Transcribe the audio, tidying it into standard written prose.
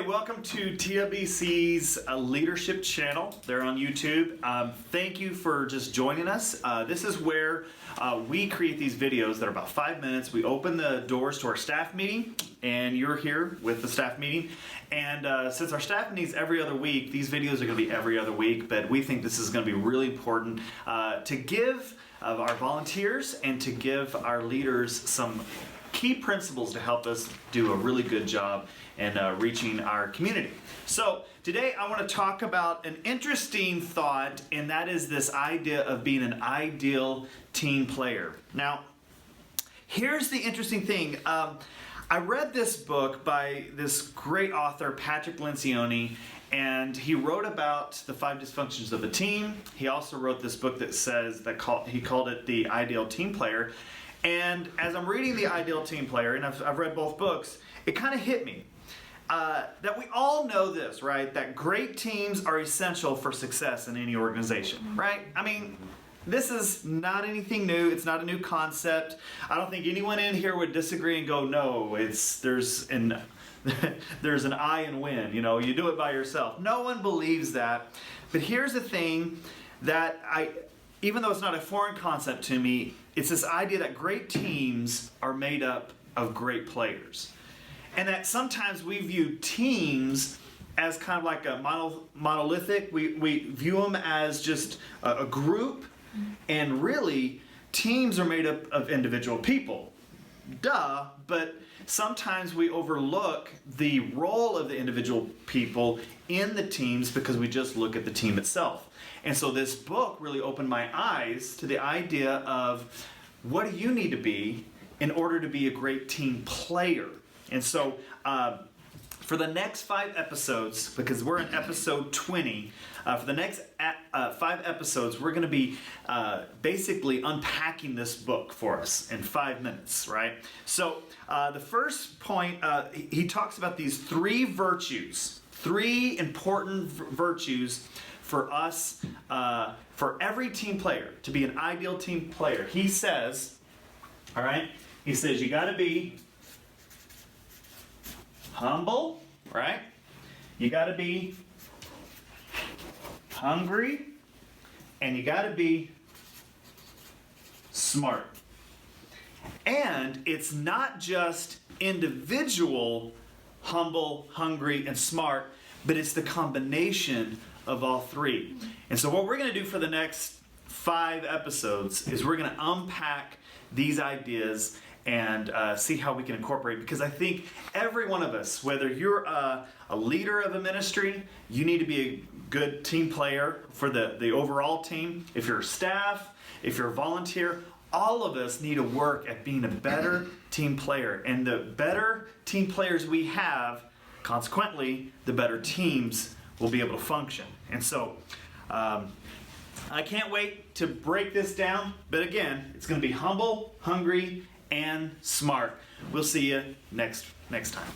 welcome to TWC's leadership channel. They're on YouTube. Thank you for just joining us. This is where we create these videos that are about 5 minutes. We open the doors to our staff meeting, and you're here with the staff meeting. And since our staff meeting is every other week, these videos are going to be every other week, but we think this is going to be really important to give our volunteers and to give our leaders some key principles to help us do a really good job in reaching our community. So today I want to talk about an interesting thought, and that is this idea of being an ideal team player. Now, here's the interesting thing. I read this book by this great author, Patrick Lencioni, and he wrote about the 5 dysfunctions of a team. He also wrote this book that says he called it The Ideal Team Player. And as I'm reading The Ideal Team Player, and I've read both books, it kind of hit me that we all know this, right? That great teams are essential for success in any organization, right? I mean, this is not anything new. It's not a new concept. I don't think anyone in here would disagree and go, no, there's an I in win. You know, you do it by yourself. No one believes that. But here's the thing that even though it's not a foreign concept to me, it's this idea that great teams are made up of great players. And that sometimes we view teams as kind of like a monolithic. We view them as just a group. And really, teams are made up of individual people. Duh, but sometimes we overlook the role of the individual people in the teams because we just look at the team itself. And so this book really opened my eyes to the idea of what do you need to be in order to be a great team player. And so for the next 5 episodes, because we're in episode 20, for the next 5 episodes, we're going to be basically unpacking this book for us in 5 minutes, right? So the first point, he talks about these 3 virtues, 3 important virtues for us, for every team player, to be an ideal team player. He says, all right, he says you got to be humble, right? You got to be hungry, and you got to be smart. And it's not just individual humble, hungry, and smart, but it's the combination of all 3. And so what we're going to do for the next 5 episodes is we're going to unpack these ideas and see how we can incorporate, because I think every one of us, whether you're a leader of a ministry, you need to be a good team player for the overall team. If you're staff, if you're a volunteer, all of us need to work at being a better team player. And the better team players we have, consequently, the better teams will be able to function. And so I can't wait to break this down. But again, it's going to be humble, hungry, and smart. We'll see you next time.